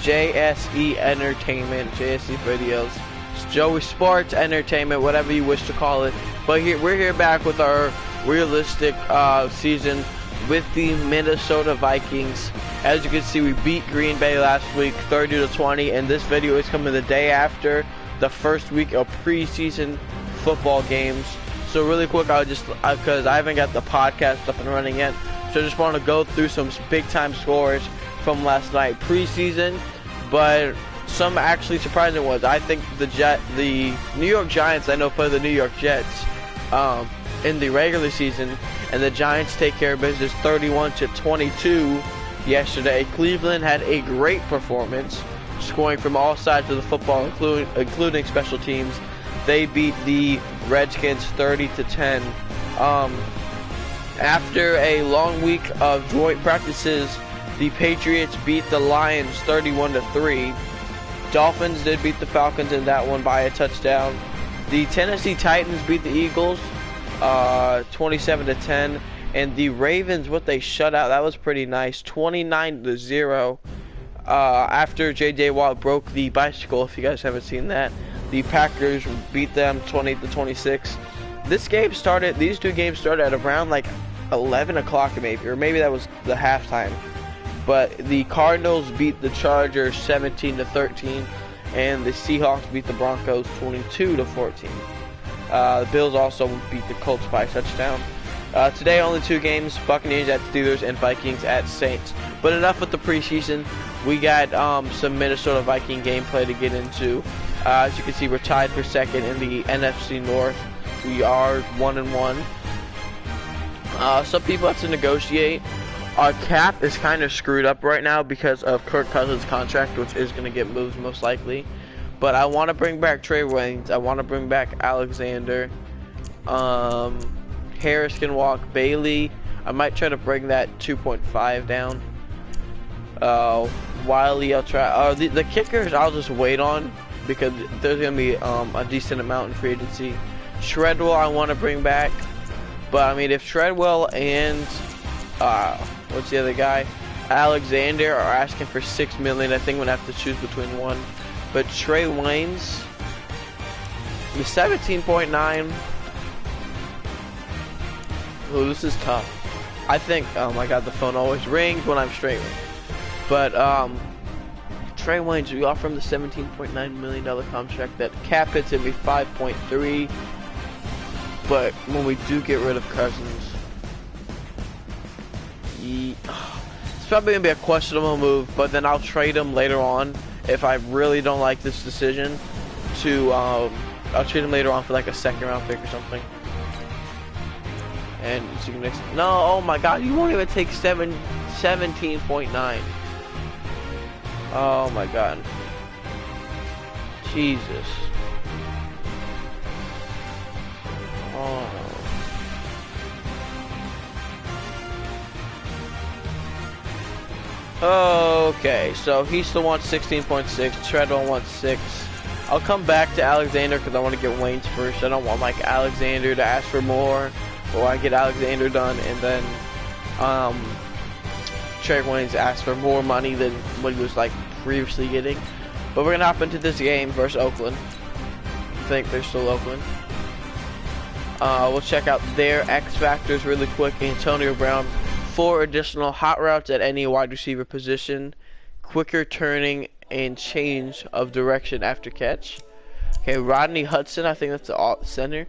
JSE Entertainment, JSE Videos, Joey Sports Entertainment, whatever you wish to call it. But we're here back with our realistic season with the Minnesota Vikings. As you can see, we beat Green Bay last week 30-20, and this video is coming the day after the first week of preseason football games. So really quick, I'll just because I haven't got the podcast up and running yet, so I just want to go through some big time scores from last night preseason. But some actually surprising ones. I think the New York Giants, I know, play the New York Jets in the regular season, and the Giants take care of business 31-22 yesterday. Cleveland had a great performance, scoring from all sides of the football, including special teams. They beat the Redskins 30-10. After a long week of joint practices, the Patriots beat the Lions 31-3. Dolphins did beat the Falcons in that one by a touchdown. The Tennessee Titans beat the Eagles 27-10. And the Ravens, what they shut out, that was pretty nice, 29-0. After J.J. Watt broke the bicycle, if you guys haven't seen that. The Packers beat them 20-26. These two games started at around like 11 o'clock maybe, or maybe that was the halftime. But the Cardinals beat the Chargers 17-13, and the Seahawks beat the Broncos 22-14. The Bills also beat the Colts by a touchdown. Today only two games, Buccaneers at Steelers and Vikings at Saints. But enough with the preseason. We got some Minnesota Viking gameplay to get into. As you can see, we're tied for second in the NFC North. We are 1-1. Some people have to negotiate. Our cap is kind of screwed up right now because of Kirk Cousins' contract, which is going to get moved most likely. But I want to bring back Trey Waynes. I want to bring back Alexander. Harris can walk. Bailey, I might try to bring that 2.5 down. Wiley, I'll try. The kickers, I'll just wait on because there's gonna be a decent amount in free agency. Treadwell, I want to bring back, but I mean, if Treadwell and what's the other guy, Alexander, are asking for $6 million, I think I'm gonna have to choose between one. But Trey Waynes, the 17.9. Oh, this is tough. I think, oh my god, the phone always rings when I'm straight. But, Trey Waynes, we offer him the $17.9 million contract. That cap hits him be 5.3. But when we do get rid of Cousins, it's probably going to be a questionable move, but then I'll trade him later on if I really don't like this decision. I'll trade him later on for like a second round pick or something. And so you can no, oh my god, you won't even take 17.9. Oh my god. Jesus. Oh. Okay, so he still wants 16.6. Treadwell wants 6. I'll come back to Alexander because I want to get Waynes first. I don't want like Alexander to ask for more. Or I get Alexander done and then Trey Waynes asked for more money than what he was like previously getting. But we're gonna hop into this game versus Oakland. I think they're still Oakland. We'll check out their X factors really quick. Antonio Brown, 4 additional hot routes at any wide receiver position, quicker turning and change of direction after catch. Okay, Rodney Hudson, I think that's the center.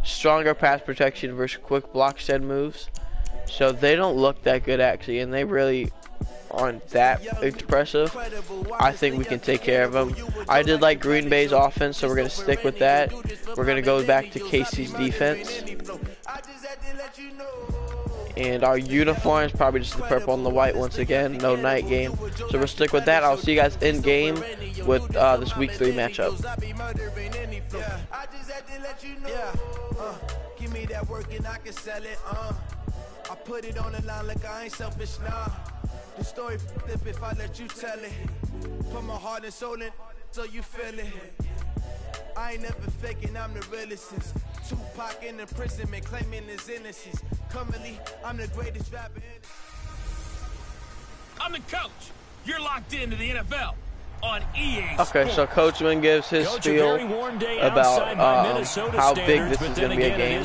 Stronger pass protection versus quick block shed moves. So they don't look that good actually, and they really aren't that impressive. I think we can take care of them. I did like Green Bay's offense, so we're going to stick with that. We're going to go back to Casey's defense. And our uniforms, probably just the purple and the white once again. No night game. So we'll stick with that. I'll see you guys in game with this week 3 matchup. Give me that work and I can sell it, I put it on the line like I ain't selfish, nah. The story flip if I let you tell it. Put my heart and soul in so you feel it. I ain't never faking, I'm the realest since Tupac in imprisonment, claiming his innocence. Currently, I'm the greatest rapper in. I'm the coach. You're locked into the NFL. on EA Okay, so Coachman gives his spiel about how big this is going to be a game.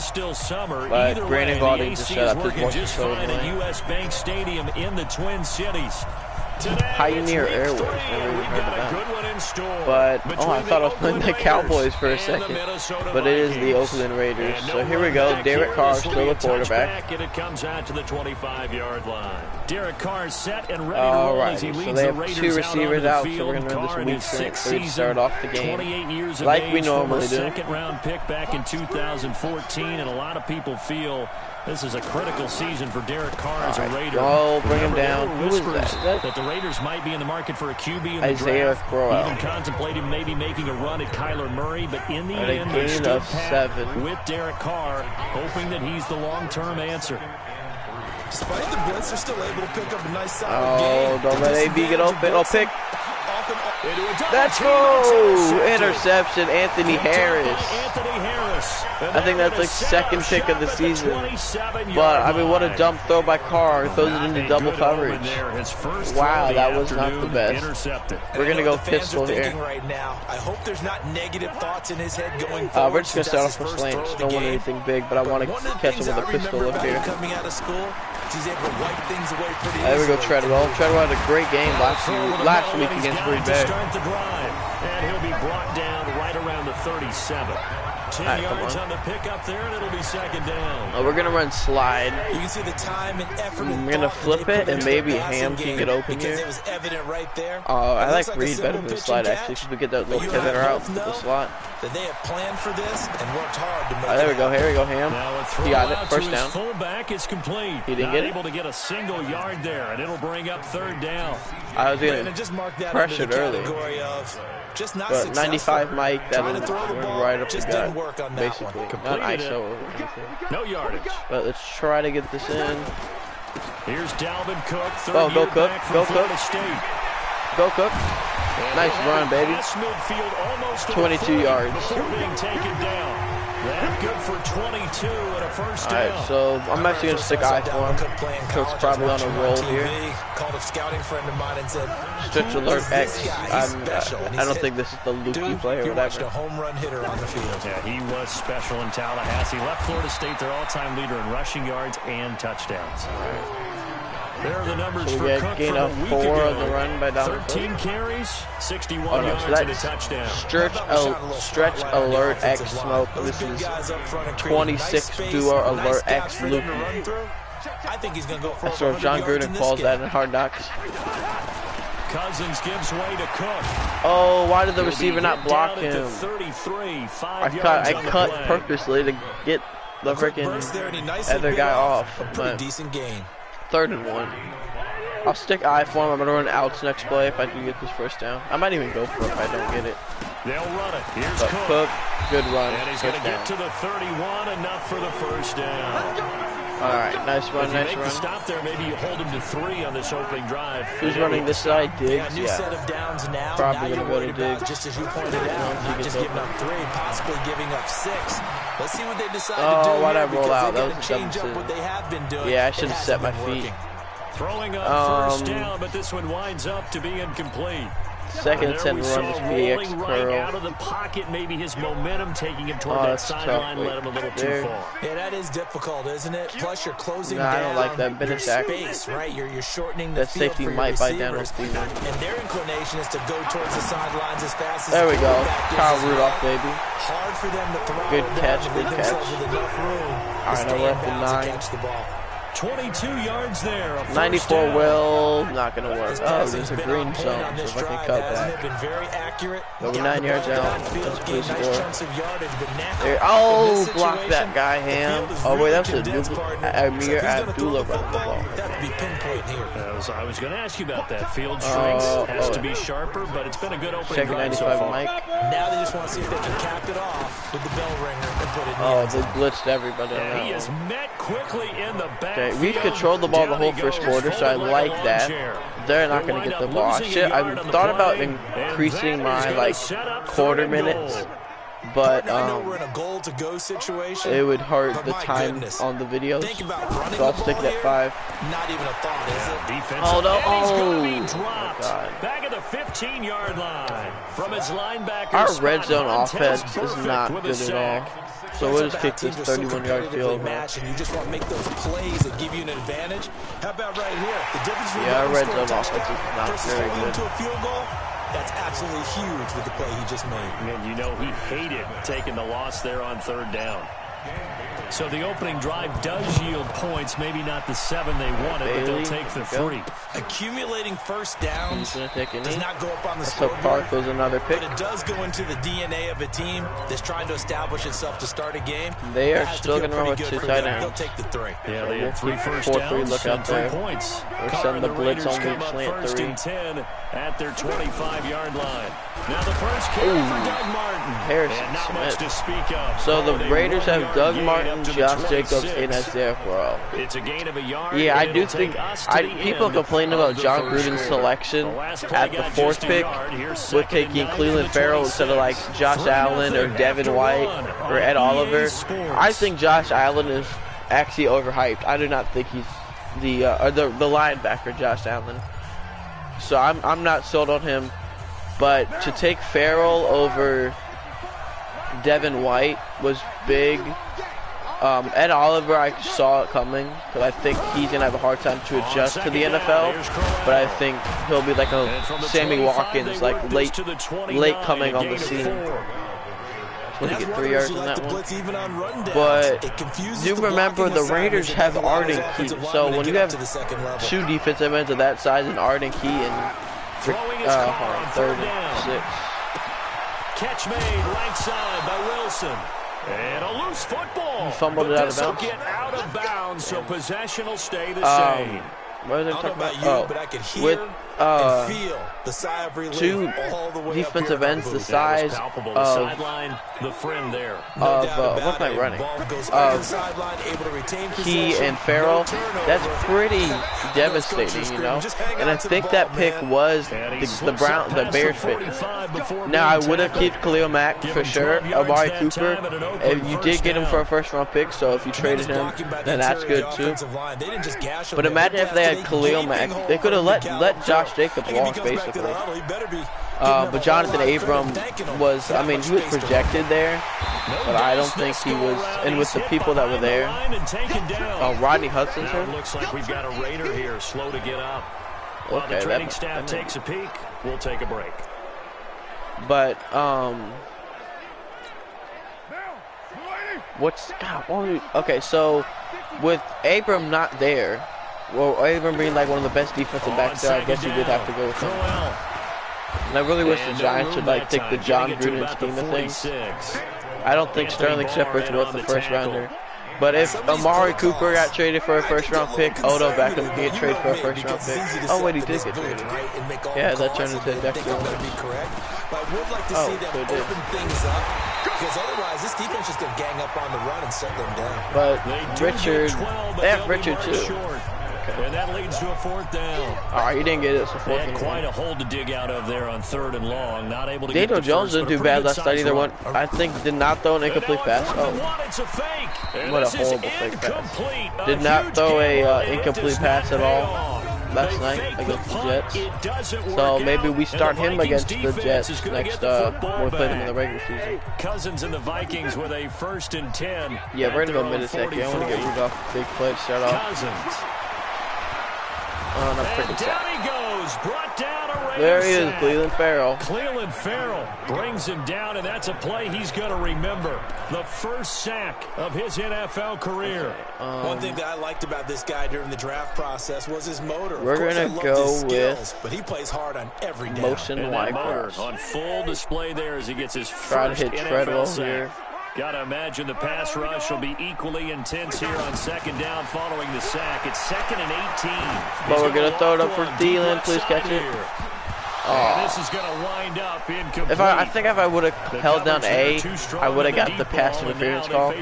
But Brandon Gauding just set up his voice is so annoying. US Bank Stadium in the Twin Cities. Pioneer Airways, never even heard of that. But, oh, I thought I was playing the Cowboys for a second. But it is the Oakland Raiders. So here we go, Derek Carr still the quarterback. And it comes out to the 25-yard line. Derek Carr set and ready to roll as he leads so they have the Raiders two receivers out, so we're going to run this week 3 to start off the game. 28 years of like age, we normally do. Second-round pick back in 2014, and a lot of people feel this is a critical season for Derek Carr as a Raider. Oh, bring him down. Who is that? That the Raiders might be in the market for a QB in the Isaiah draft. Crowell. Even contemplating maybe making a run at Kyler Murray, but in the end, they gain stood of pat 7 with Derek Carr, hoping that he's the long-term answer. Despite the blitz, they're still able to pick up a nice solid game. Oh, don't let AB get open. Oh, pick. Let's go! Interception, Anthony Harris. I think that's like second pick of the season. But, I mean, what a jump throw by Carr. Throws it into double coverage. Wow, that was not the best. We're going to go pistol here. I hope there's not negative thoughts in his head going forward. We're just going to start off with slants. Don't want anything big, but I want to catch him with a pistol up here. There we go, Treadwell. Treadwell had a great game last week against Green Bay. And he'll be brought down right around the 37. 10 yards on the pickup there, and it'll be second down. Oh, we're going to run slide. You can see the time and effort. We're going to flip it, and maybe Ham can get open here. It was evident right there. I like Reed better than slide, actually, because we get that little pivot out to the slot. That they have planned for this and worked hard to make there we go. Here we go, Ham. He got it. First down. Fullback is complete. He didn't get it. Able to get a single yard there, and it'll bring up third down. I was getting pressured early. But 95 Mike, that was right up the gut, basically. Not ISO or anything. No yardage. But let's try to get this in. Here's Dalvin Cook. Oh, go Cook. Go Cook. Go Cook. Nice run, baby. 22 yards. Being taken down. That good for 22 and a first down. Alright, so I'm actually going to stick eye for him. Cook's probably on a roll here. Called a scouting friend of mine and said, Stretch alert X. I don't think this is the Lukey play or whatever. A home run hitter on the field. Yeah, he was special in Tallahassee. Left Florida State their all-time leader in rushing yards and touchdowns. There are the numbers for Cook gain of 4 on the run by Dalvin 13 carries, 61 yards and a touchdown. Stretch alert X smoke. This is 26 duo alert X Lukey. I think he's going to go for That's what John Gruden calls that in Hard Knocks. Cousins gives way to Cook. Oh, why did the receiver not block him? I cut purposely to get the freaking other guy off. But decent game. 3rd and 1. I'll stick eye for him. I'm gonna run outs next play if I do get this first down. I might even go for it if I don't get it. They'll run it. Here's Cook. Good run. And he's gonna get to the 31, enough for the first down. All right, nice run, nice run. Stop there. Maybe you hold him to 3 on this opening drive. Who's running this side? Diggs. New set of downs now. Probably gonna go to Diggs. Just as you pointed out, not just giving up 3, possibly giving up 6. Let's see what they decide to do. Oh, why'd I roll out? That was a change up what they have been doing. Yeah, I should have set my feet. Throwing up first down, but this one winds up to be incomplete. Second and 10 run, this PX curl. Right out of the pocket, maybe his momentum taking him toward that sideline led him a little too far. Yeah, that is difficult, isn't it? Plus, you're closing down. I don't like that. Been space, right? You're shortening the that field safety for might bite down on Steven. And their inclination is to go towards the sidelines as fast as there we go. Kyle Rudolph, baby. Hard for them to throw. Good catch, good catch. All right, now we're up to 9. Catch the ball. 22 yards there. 94 will not going to work. Oh, there's a green zone, so if I can cut that. Been very accurate. Over 9 yards out. That's a good score. There, oh, block that guy, Ham. Oh, wait, that's Amir Abdullah running the ball. That'd be pinpoint here. I was going to ask you about that. Field shrinks. Has to be sharper, but it's been a good opening drive so far. Mike. Now they just want to see if they can cap it off with the bell ringer and put it in. Oh, they blitzed everybody on that He is met quickly in the back. Okay, we've controlled the ball the whole first quarter, so I like that. They're not going to get the ball. I thought about increasing my quarter minutes but I know we're in a goal to go situation. it would hurt the time on the videos. So I'll stick it at 5. Not even a thought, is it? Defensive. Oh no! And he's gonna be Oh dropped. my God! Back at the 15-yard line from his linebacker. Our red zone Montel's offense is perfect not with a good at sack. all. So we'll just kick this 31-yard field goal. And you just want to make those plays that give you an advantage. How about right here? The difference between Yeah, our red zone offense is not very good. to a field goal. That's absolutely huge with the play he just made. And you know he hated taking the loss there on 3rd down. So the opening drive does yield points, maybe not the 7 they wanted, but they'll take the 3. Accumulating first downs does not go up on the So scoreboard. Park was another pick. But it does go into the DNA of a team that's trying to establish itself to start a game. They are Has to still feel going to run with pretty 2 good for tight them. ends. They'll take the 3. Yeah, they had 3 first 4-3 downs look out and 3 there. points. We're sending the blitz Raiders on come the up slant 1st 3. and 10 at their 25-yard line. Now the first carry for Doug Martin. Harrison And not Smith. much to speak of. So the Followed a Raiders have 1-yard Doug gain Martin, up to the Josh Jacobs 26. in as their pro. It's a gain of a yard. Yeah, I and do it'll think take us to the people end complain of about the John first Gruden's quarter. selection The last play at the got 4th just a pick yard. Here's with 2nd and taking 9 Cleveland from the Farrell instead of like 26. Josh 3-0 Allen or Devin after White one or Ed on Oliver. EA Sports. I think Josh Allen is actually overhyped. I do not think he's the linebacker Josh Allen. So I'm not sold on him. But to take Farrell over Devin White was big. Ed Oliver, I saw it coming, because I think he's going to have a hard time to adjust to the NFL. But I think he'll be like a Sammy Watkins, like late coming on the scene. When he get 3 yards on that one. But do remember the Raiders have Arden Key. So when you have 2 defensive ends of that size and Arden Key and 3rd and 6. Catch made right side by Wilson. And a loose football. He fumbled it out of bounds. Get out of bounds, so possession will stay the same. What was I talking about? Oh, but I could hear with and feel the sigh of relief 2 all the way defensive up here. ends the size Palpable. of The sideline, the friend there. what am I running? Key and Farrell. That's pretty devastating, you know. And I think that pick was the Bears pick. Now I would have kept Khalil Mack for sure. Amari Cooper, and you did get him for a 1st-round pick. So if you traded him, then that's good too. But imagine if they had Khalil Mack, they could have let Josh Jacobs walk basically. But Jonathan Abram was, I mean, he was projected there, but I don't think he was. And with the people that were there, Rodney Hudson's here. Looks like we've got a Raider here, slow to get up. While Okay, the training staff takes a peek, we'll take a break. But okay, so with Abram not there, well, Abram being like one of the best defensive backs there, I guess you did have to go with him. And I really wish the Giants would like take the John Gruden scheme of things. I don't think Sterling Shepard's worth the 1st-rounder. But if Amari Cooper got traded for a 1st-round pick, Odell Beckham could get traded for a 1st-round pick. Oh wait, he did get traded. Yeah, that turned into Dexter. Oh, so it did. Because otherwise, this defense is going to gang up on the run and set them down. But Richard, they have Richard too. Okay. And that leads to a 4th down. All right, you didn't get it. So They had quite a hole to dig out of there on 3rd and long. Not able to Daniel get the Jones first, didn't do bad last night either. One, I think, did not throw an incomplete pass. Oh, what a horrible fake pass. Did not throw a incomplete pass at all last night against the Jets. So maybe we start him against the Jets next when we play them in the regular season. Cousins and the Vikings with a 1st and 10. Yeah, we're gonna go mid-attack. I want to get Rudolph big play to start off. Cousins. Oh, no, freaking down he goes. Brought down a Raider There he is, sack. Cleveland Farrell. Cleveland Farrell brings him down, and that's a play he's going to remember. The 1st sack of his NFL career. One thing that I liked about this guy during the draft process was his motor. We're going to go with but he plays hard on every down. motion And wide that motor cross. on full display there as he gets his Try to first hit NFL Treadwell sack. here. Gotta imagine the pass rush will be equally intense here on 2nd down following the sack. It's 2nd and 18. But we're gonna throw it up for Thielen. Please catch it. And this is gonna wind up incomplete. I think if I would have held down A, I would have got the pass interference call.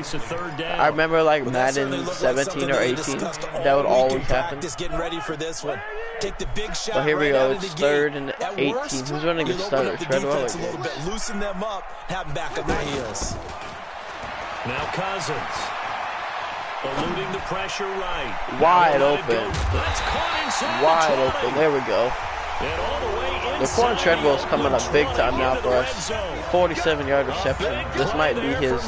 I remember like Madden 17 or 18, that would always happen. Getting ready for this one. Take the big shot. But here we right go. out of It's the third gate. and At 18. worst, Who's running the you'll starter? open up the Treadwell or defense a little bit, loosen them up, have them back on their heels. Now Cousins. Eluding the pressure right. Wide open. That's caught inside Wide the open. 20. There we go. And all the way The inside corner Treadwell's the coming up big time now into for the us. red zone. 47-yard reception. This might be his,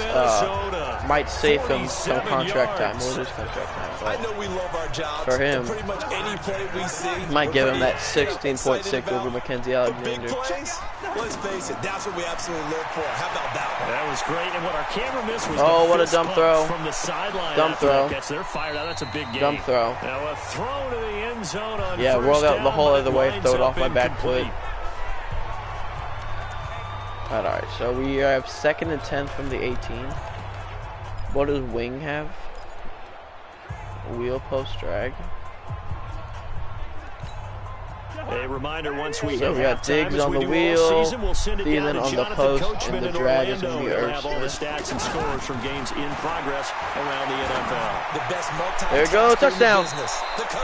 might save him some 47 contract time. yards. Or his contract time. I know we love our jobs. For him, Pretty much any play we see, might give him that 16.6 over Mackenzie big Alexander. plays. Let's face it, that's what we absolutely live for. How about that one? That was great, and what our camera missed was Oh, the what a fist dumb pump throw. from the sideline. Dumb after throw. that catch. They're fired out. That's a big game. Dumb throw. Now a throw to the end zone on Yeah, first roll out down, the whole but other way, lines throw it up off my back foot. incomplete. Alright, so we have 2nd and 10 from the 18. What does Wing have? Wheel post drag. A reminder, once we So hit we got halftime, Diggs as on we the do all wheel, season, we'll send it down Thielen to on the Jonathan post, Coachman and the in drag is Orlando. going to be He'll have all the Erskine. stats and scores from games in progress around the NFL. The best multi There we go, touchdown.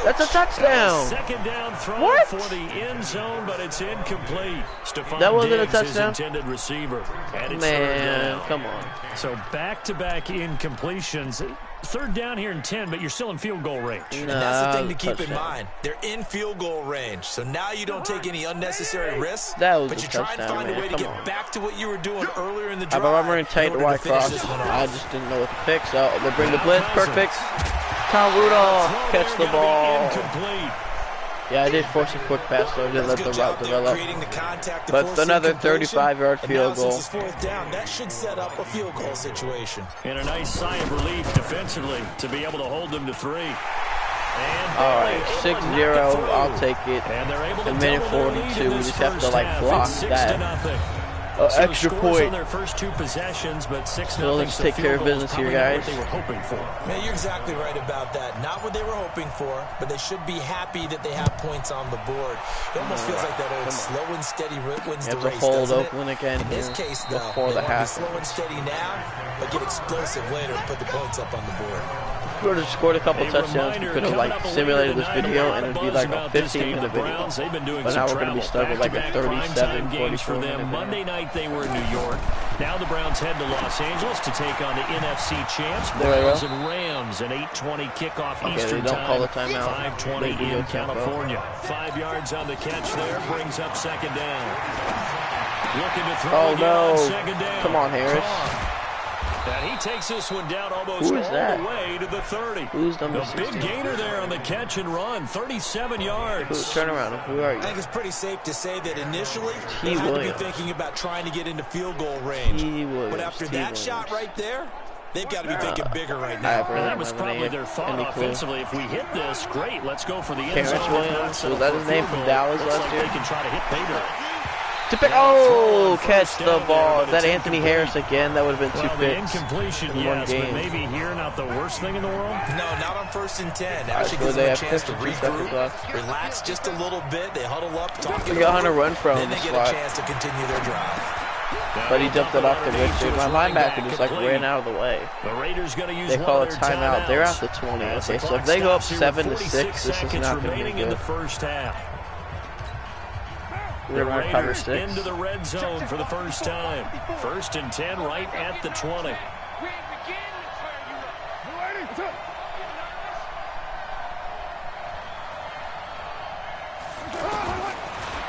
That's a touchdown. Second down throw What? for the end zone, but it's incomplete. Stephon That wasn't a Diggs, touchdown? his intended receiver. And it's third Man, down. come on. So back-to-back incompletions. Third down here and 10, but you're still in field goal range. And that's the thing to keep in touchdown. mind. They're in field goal range. So now you don't take any unnecessary risks, That was but a you try and touchdown, find a man. way to Come get on. back to what you were doing earlier in the I drive. remember in tight in order white to finish cross. this one I off. just didn't know what to pick, so they bring the blitz. Perfect. Tom Rudolph, catch the ball. Incomplete. Yeah, I did force a quick pass, though. I didn't let That's a the good route job there, develop. creating the contact to But force another incompletion. 35-yard And field now, goal. since it's fourth down, that should set up a field goal situation. And a nice sigh of relief defensively to be able to hold them to 3. And All right, 6-0. I'll take it. And they're able to A minute double their lead 42. in We this just have to first like half. block It's 6-0. that. So Extra scores point. on their first 2 possessions, but 6-0. So let's take care of business here, guys. What they were hoping for. Man, you're exactly right about that. Not what they were hoping for, but they should be happy that they have points on the board. It almost feels like that old slow and steady wins You the have to race, hold doesn't Oakland it? again In this here case, though, before they the want to be half slow and ends. steady now, but get explosive later and put the points up on the board. We would have scored a couple touchdowns. We could have like simulated this video, and it'd be like a 15-minute video. But now we're going to be stuck with like a 37, 44 minute Monday video. night they were in New York. Now the Browns head to Los Angeles to take on the NFC champs, There we Browns go. and Rams, an 8:20 kickoff Okay, Eastern they don't time. call the timeout. 5:20 They do in go tempo. California. 5 yards on the catch there, brings up second down. Looking to throw Oh again on no. second down. Come on, Harris. Carr. And he takes this one down almost Who is all that? the way to the 30. Who's number The big 16? gainer there on the catch and run, 37 yards. Turn around. Who are you? I think it's pretty safe to say that initially T. they had to be Williams. thinking about trying to get into field goal range. T. Williams. But after T. that Williams. shot right there, they've got to be thinking bigger right I now. have And that was have any- probably their thought any clue? offensively. If we hit this, great. Let's go for the end Terrence zone. If Williams? not, settle Was that for his a name field from goal. Dallas Looks last like year? They can try to hit pay dirt. To pick. Oh, catch the ball. Is that Anthony Harris again? That would have been 2 Well, the picks. incompletion, in one yes, game. but maybe here not the worst thing in the world. No, not on 1st and 10. Alright, Actually so gives they them a have chance to 52 seconds regroup, left. relax just a little bit. They huddle up, talk it We got over, Hunter run from then the they get slot. a chance to continue their drive. But he dumped it off the Underneath wrist. to Dude, his my running back, linebacker just like complete. ran out of the way. The Raiders going to use They one call of a their timeout. They're timeouts. at the 20. As the Okay, so clock if they go up stops here, 7 to 46 6, this is seconds not going to be remaining in the good. first half. We're The going to cover Raiders 6. into the red zone for the first time. 1st and 10 right at the 20.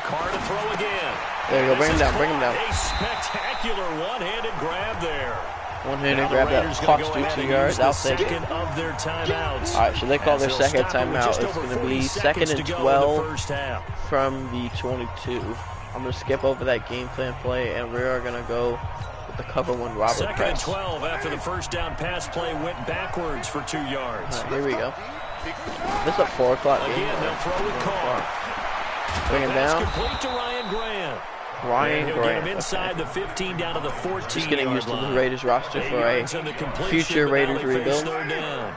Carr to throw again. There you go. Bring him This is down. Bring him down. A spectacular one-handed grab there. One-handed Now the grab that Raiders gonna costs go you ahead 2 and yards. use I'll the take it. second of their timeouts. All right, so they call As their they'll second stop it with timeout. just It's over going to 40 be 2nd seconds and to go in the 12 first half. from the 22. I'm going to skip over that game plan play, and we are going to go with the cover one Robert 2nd and press. 12 after the first down pass play went backwards for 2 yards. All right, here we go. This is a 4 o'clock game. Again, they'll throw with Carr. Bring him Pass down. complete to Ryan Grant. Ryan He'll get Grant. him inside Okay. the 15 down to the 14 Just getting used to the line. Raiders roster 8 for a yards on the completion, future but now Raiders they face rebuild. 3rd down.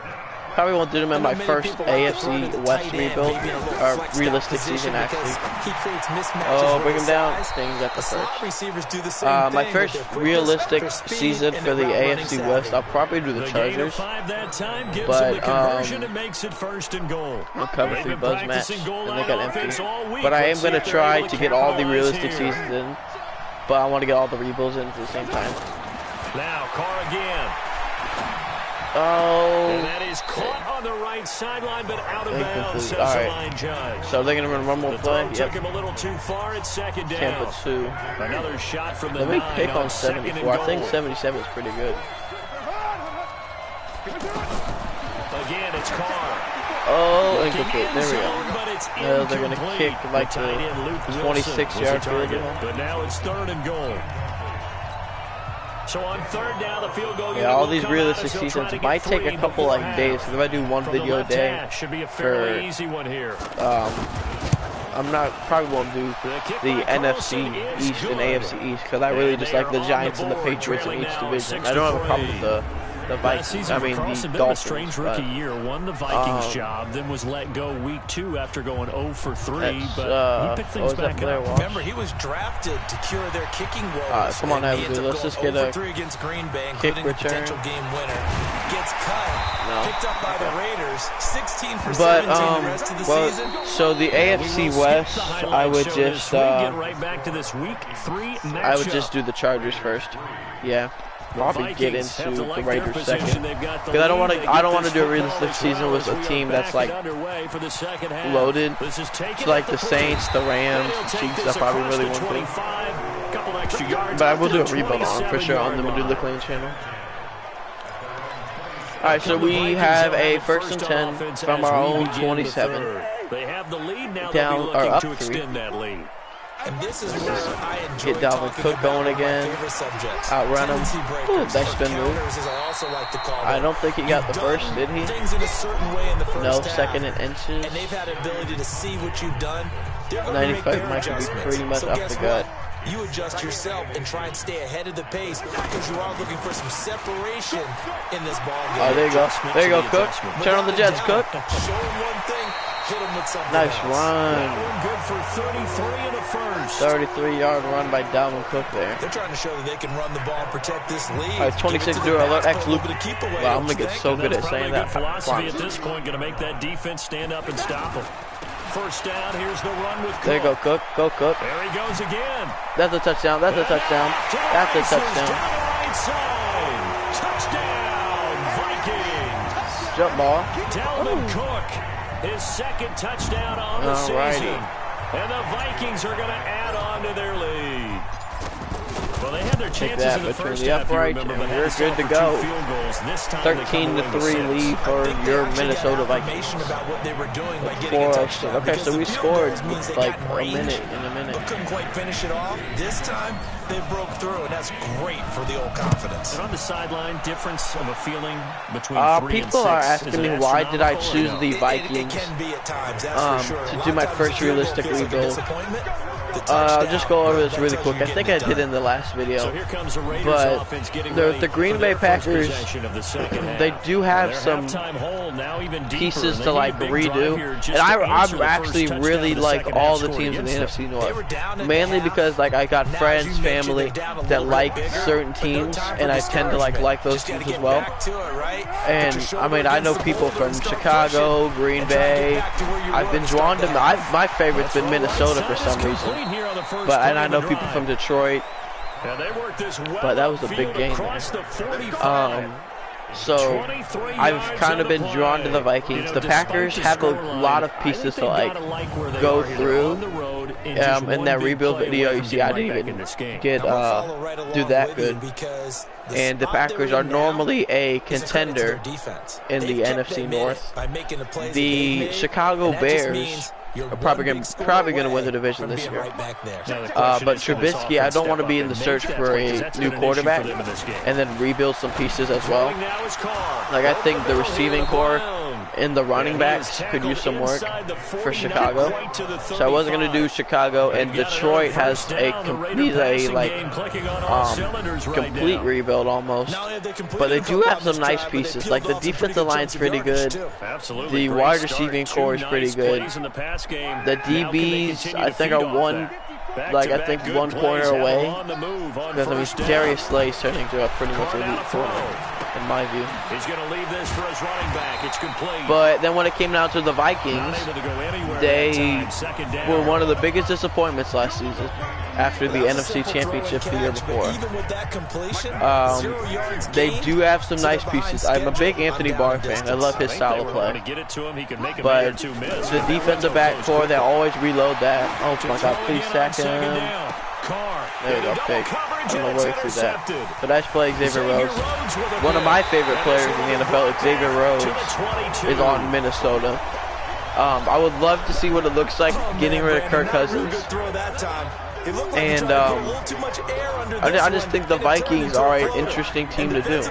Probably won't do them in my first AFC West rebuild, or realistic season actually. Oh, bring him down. Things at the first. My first realistic season for the AFC West, I'll probably do the Chargers. But I'll cover 3 buzz match, and they got empty. But I am gonna try to get all the realistic seasons in. But I want to get all the rebuilds in at the same time. Now Carr again. Oh. And that is caught on the right sideline, but out of bounds, says all the right. line judge. So they're going to run one more play? Yep. Took him a little too far at second down. Tampa 2. Another shot from the Let me 9 pick on 74. I think 77 is pretty good. Again, it's Carr. Oh, incomplete. There we go. No, they're going to kick like the 26-yard field goal. But now it's 3rd and goal. So on 3rd down, the field goal. Yeah, all these realistic seasons might take a couple like days. Because if I do one video a day, should be a fairly easy one here. probably won't do the NFC East and AFC East because I really just like the Giants and the Patriots in each division. I don't have a problem with the Vikings. I mean the Dolphins. Strange rookie year, won the Vikings job, then was let go week 2 after going 0 for 3. But he picked things back up. Remember, he was drafted to cure their kicking woes. Come on, let's just get a 3 against Green Bay, kick including return. potential game winner. Gets cut, picked up by the Raiders. 16 for 17 the rest of the season. So the AFC West, I would just get right back to this week 3 matchup. I would just do the Chargers first. Yeah. Probably get into the Raiders second because I don't want to do a realistic season with a team that's like loaded. It's like the Saints, the Rams, the Chiefs. I probably really want to. But I will do a rebuild on them for sure on the Medulla Clean channel. All right, so we have a 1st and 10 from our own 27. Down or up 3. And this is where I enjoy get Dalvin Cook going again. Outrun him. Ooh, nice spin move. I don't think he got the first, did he? No, 2nd and inches. And they've had an ability to see what you've done. 95 might be pretty much off the gut. You adjust yourself and try and stay ahead of the pace because you are looking for some separation in this ball game. Oh, there you go. There you go, Cook. Turn on the Jets, Cook. Show him one thing. Nice run. Good for 33 in the first. 33-yard run by Dalvin Cook there. They're trying to show that they can run the ball and protect this lead. All right, 26-0 alert. X loop. Wow, I'm going to get so good at saying that. Philosophy at this point, going to make that defense stand up and stop them. First down, here's the run with Cook. There you go, Cook. Go, Cook. There he goes again. That's a touchdown. That's a touchdown. That's a touchdown. Right side. Touchdown, Vikings. Jump ball. Dalvin Cook, his 2nd touchdown on the season. And the Vikings are going to add on to their lead. Well, they had their chances in the first half, upright, and we're good to go. 13-3 lead for your Minnesota Vikings. Okay, so we scored like a minute. But couldn't quite finish it off. This time, they broke through, and that's great for the old confidence. And on the sideline, difference of a feeling between 3 people and 6 are asking me why did I choose the Vikings to do my first realistic rebuild. I'll just go over this really quick. I think I did in the last video. But the Green Bay Packers, they do have some pieces to like redo. And I actually really like all the teams in the NFC North. Mainly because like I got friends, family that like certain teams, and I tend to like those teams as well. And I mean, I know people from Chicago, Green Bay. I've been drawn to my favorite's been Minnesota for some reason. But and I know people from Detroit. But that was a big game there. So I've kind of been drawn to the Vikings. The Packers have a lot of pieces to like go through. In that rebuild video, you see I didn't even get do that good. And the Packers are normally a contender in the NFC North. The Chicago Bears are probably going to win the division this year. But Trubisky, I don't want to be in the search for a new quarterback and then rebuild some pieces as well. Like I think the receiving core in the running backs could use some work for Chicago. So I wasn't gonna do Chicago, and Detroit has needs a complete rebuild almost. But they do have some nice pieces. Like the defensive line's pretty good. The wide receiving core is pretty good. The DBs, I think, are one corner away. Because I mean, Darius Slay's turning into a pretty much elite corner, in my view. He's going to leave this for his running back. It's complete. But then when it came down to the Vikings, they were one of the biggest disappointments last season after the NFC Championship the year before. They do have some nice pieces. I'm a big Anthony Barr fan. I love his style of play. But the defensive back core, they always reload that. Oh my God, please sack him. There you go, fake. I'm going to work through that. But nice play, Xavier Rhodes. One of my favorite players in the NFL, Xavier Rhodes, is on Minnesota. I would love to see what it looks like getting rid of Kirk Cousins. And I just think the Vikings are an interesting team to do.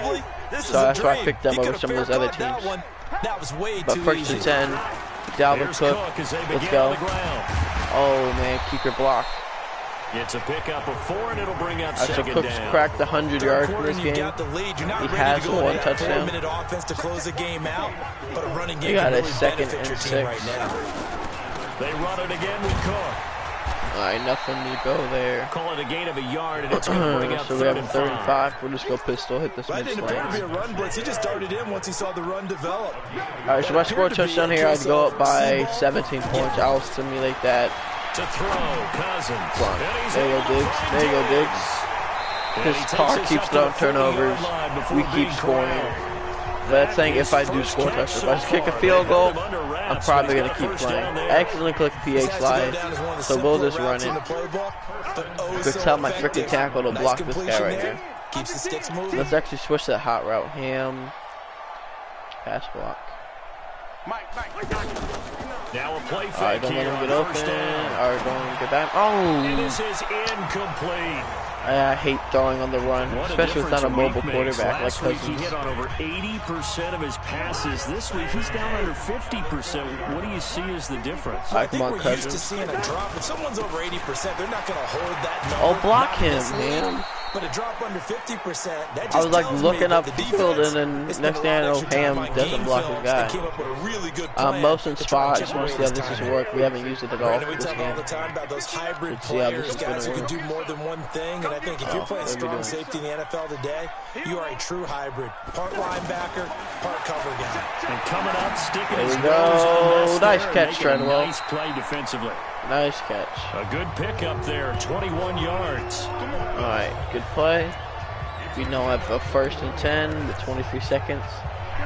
So that's why I picked them over some of those other teams. But first and 10, Dalvin Cook, let's go. Oh man, keep your block. It's a pickup of 4, and it'll bring up so Cook's cracked 100 yards in this game. He has one touchdown. He got a 2nd and 6. They run it again with Cook. Alright, nothing to go there. Call it a gain of a yard, and it's going to bring up so we have a 3rd and 5. We'll just go pistol, hit this mid lane. He just darted in once he saw the run develop. Alright, so if I score a touchdown here, I'd go up by 17 points. I'll simulate that. To throw, Cousins. There you go, Diggs. There you go, Diggs. His car keeps throwing turnovers. We keep scoring. But that's saying if I do score a touchdown. If I just kick a field goal, I'm probably going to keep playing. I accidentally clicked PA slide, so we'll just run it. Could tell my freaking tackle to block this guy right here. Let's actually switch that hot route. Ham. Pass block. Now a play fake. Alright, don't let him get open. Alright, don't get back. Oh! And this is incomplete. I hate throwing on the run, especially with not a mobile quarterback like Cousins. He hit on over 80% of his passes. This week, he's down under 50%. What do you see as the difference? I think we're used to seeing a drop. If someone's over 80%, they're not going to hold that number. Oh, block him, man. But a drop under 50%, that just I was like looking up the field, and then next thing I know, Ham doesn't block his guy. Motion spot, just want to see how this is work. We haven't used it at all this game. Let's see how this is going to work. Do more than one thing, and I think if you're playing strong safety in the NFL today, you are a true hybrid. Part linebacker, part cover guy. And coming up, sticking his nose on the nice catch, Treadwell. Nice play defensively. Nice catch. A good pickup there, 21 yards. Alright, good play. We now have a 1st and 10 with 23 seconds.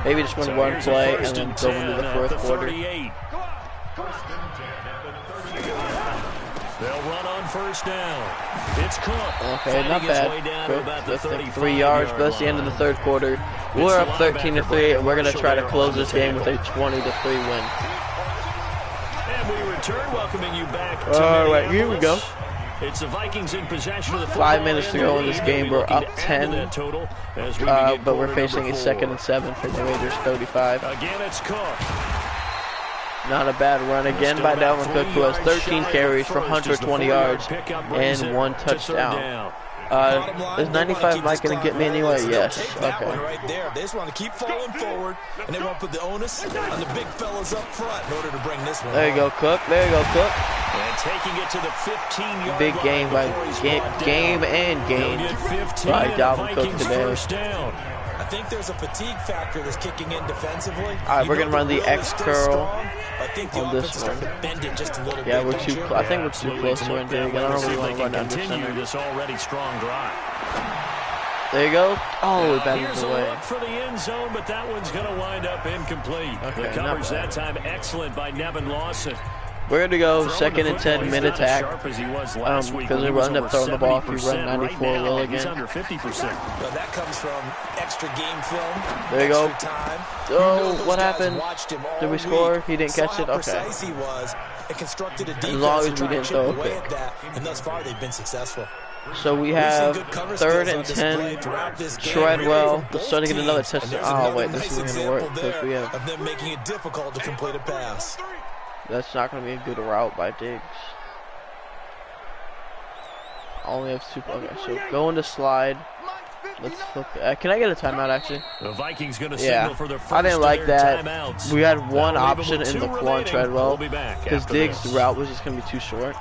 Maybe just one run play and then go into the 4th quarter. They'll run on 1st down. It's Cook. Okay, not bad. That's like 3 yards, but that's the end of the 3rd quarter. We're up 13-3, and we're going to try to close this game with a 20-3 win. Welcoming you back. All right, here we go. It's the Vikings in possession of the 5 minutes to go in this game. We're up 10, but we're facing a 2nd and 7 for the Raiders 35. Again, it's Cook. Not a bad run again by Dalvin Cook, who has 13 carries for 120 yards and 1 touchdown. Is 95 Mike going to get me anyway? Yes. Okay. Right there. They just want to keep falling forward, and they won't put the onus on the big fellas up front in order to bring this one. There you go, Cook. There you go, Cook. And taking it to the 15-yard big game by game by Dalvin Cook today. I think there's a fatigue factor that's kicking in defensively. All right, we're gonna run the X curl on this one. Yeah, we're too. I think we're too close to it. I don't really want to run under center. This already strong drive. There you go. Oh, we batted away. Look for the end zone, but that one's gonna wind up incomplete. Okay, the coverage that time excellent by Nevin Lawson. We're going to go 2nd and 10 mid-attack because we end up throwing the ball if we run 94 will again. Well, that comes from extra game film. There you go. Oh, what happened? Did we score? He didn't catch it? Okay. As long as we didn't throw a pick. And thus far, they've been successful. So we have 3rd and 10. Treadwell. Let's try to get another touchdown. Oh wait, this isn't gonna work because we have. Of them making it difficult to complete a pass. That's not gonna be a good route by Diggs. I only have 2. Okay, so go into slide. Let's flip. Can I get a timeout actually? The Vikings gonna signal for their first I didn't like that. timeouts. We had one That'll leave option them in the with 2 Quan remaining. Treadwell We'll be back because after Diggs' this. route was just gonna be too short.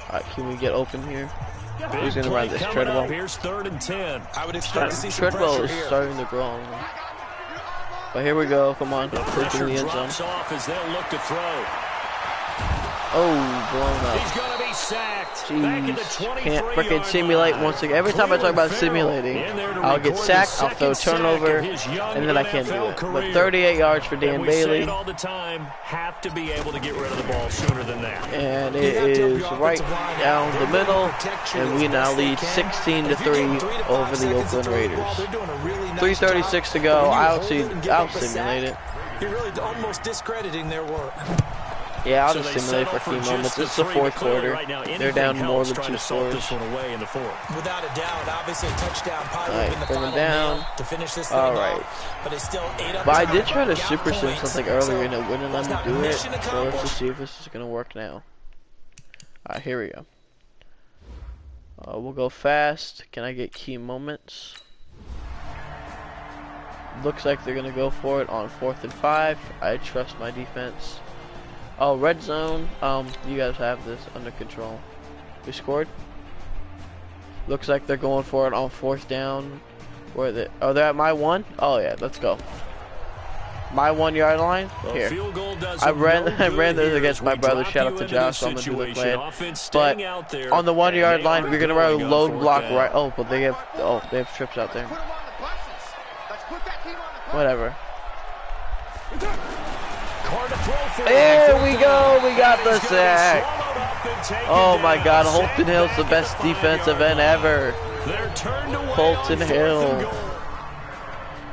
Alright, can we get open here? Who's gonna run this? Treadwell. Here's 3rd and 10. I would expect to see some Treadwell pressure is here. starting to grow on me. But here we go. Come on, The taking pressure the end zone. drops off as they'll look to throw. Oh, blown up. He's gonna be sacked. Back in the Jeez, can't 23-yard freaking simulate line. once again. Every time I talk about Cleveland simulating, in there to I'll get record sacked, his I'll throw second turnover, sack of his young and then I can't do NFL it. career. But 38 yards for Dan And we say Bailey, it all the time, have to be able to get rid of the ball sooner than that. and it is right down the middle, and we now lead 16-3 over the Oakland Raiders. 3:36 to go. I'll simulate it. You're really almost discrediting their work. Yeah, I'll So just they simulate settle for a few just moments. the It's the 3, 4th but clearly quarter. right now, They're down anything more helps than trying 2 to salt scores. this one away in the 4th. Without a doubt, obviously a touchdown probably Alright, been the bring final him down. nail to finish this thing Alright. off, but they still ate up But I time, did try to got super sim points. something earlier and it So, wouldn't let it's me not do it. mission So let's accomplished. just see if this is gonna work now. Alright, here we go. We'll go fast. Can I get key moments? Looks like they're gonna go for it on 4th and 5. I trust my defense. Oh, red zone. You guys have this under control. We scored. Looks like they're going for it on 4th down. Where are they? Oh, they're at my 1. Oh yeah, let's go. My 1 yard line. Here. Field goal does I them ran no this good against here my as we brother. drop Shout you out to into Josh. this So I'm gonna do the situation. plan. Offense But staying out there, on the 1 and yard they line, are we're gonna going run a on load 4th block down. right. Oh, but they have trips out there. Whatever. There we go. We got the sack. Oh my God, Holton Hill's the best defensive end ever. Holton Hill.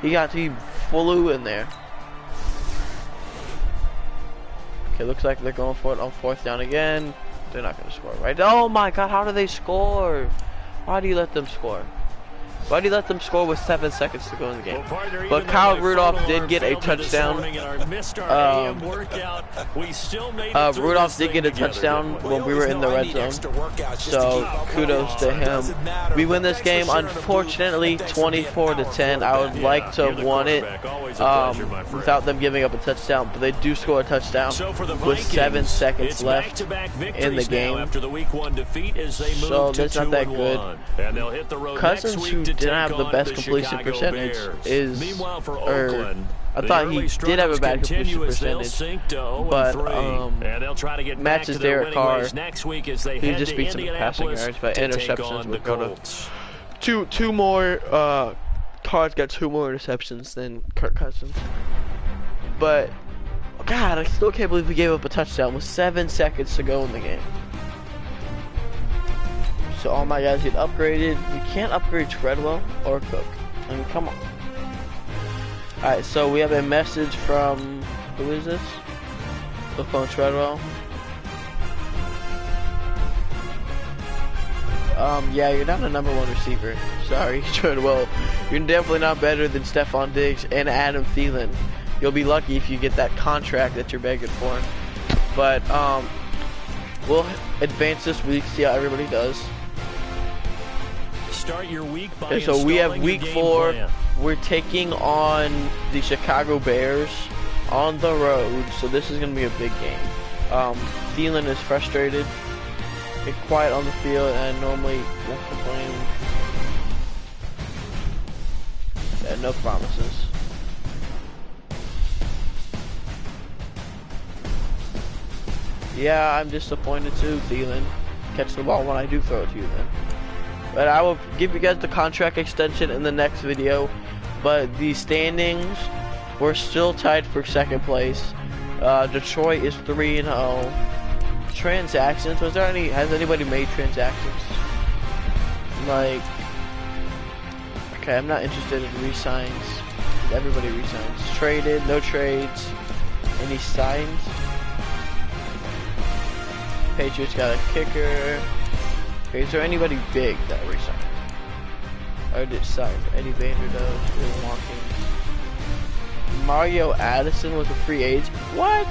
He flew in there. Okay, looks like they're going for it on 4th down again. They're not going to score, right? Oh my God, how do they score? Why do you let them score? Why do you let them score with 7 seconds to go in the game? But Kyle Rudolph did get a touchdown. Rudolph did get a touchdown when we were in the red zone. So kudos to him. We win this game, unfortunately, 24-10. I would like to have won it without them giving up a touchdown, but they do score a touchdown with 7 seconds left in the game. So that's not that good. Cousins, who didn't have the best completion percentage, I thought he did have a bad completion percentage, but matches Derek Carr. He just beats him in passing yards, but interceptions would go to two more. Carr's got 2 more interceptions than Kirk Cousins. But God, I still can't believe we gave up a touchdown with 7 seconds to go in the game. So all my guys get upgraded. You can't upgrade Treadwell or Cook. I mean, come on. Alright, so we have a message from, who is this? Look on Treadwell. Yeah, you're not a #1 receiver. Sorry, Treadwell. You're definitely not better than Stephon Diggs and Adam Thielen. You'll be lucky if you get that contract that you're begging for. But, we'll advance this week, see how everybody does. Start your week by Okay, so we have installing week a game 4. plan. We're taking on the Chicago Bears on the road, so this is going to be a big game. Thielen is frustrated, get quiet on the field, and I normally won't complain. Yeah, no promises. Yeah, I'm disappointed too, Thielen. Catch the ball when I do throw it to you then. But I will give you guys the contract extension in the next video. But the standings, we're still tied for 2nd place. Detroit is 3-0. Transactions, has anybody made transactions? Like, okay, I'm not interested in re-signs. Everybody re-signs. Traded, no trades. Any signs? Patriots got a kicker. Okay, is there anybody big that we signed? Or did sign? Eddie Vanderdoes, Will Watkins. Mario Addison was a free agent. What?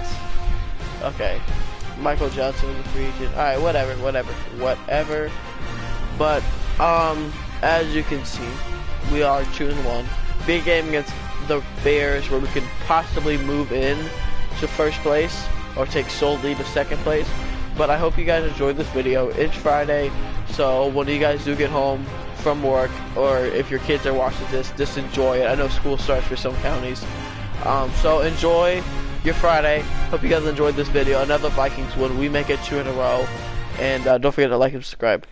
Okay. Michael Johnson was a free agent. Alright, whatever. But, as you can see, we are 2-1. Big game against the Bears where we could possibly move in to first place or take solely to second place. But I hope you guys enjoyed this video. It's Friday, so when you guys do get home from work, or if your kids are watching this, just enjoy it. I know school starts for some counties. So enjoy your Friday. Hope you guys enjoyed this video. Another Vikings win. We make it 2 in a row. And don't forget to like and subscribe.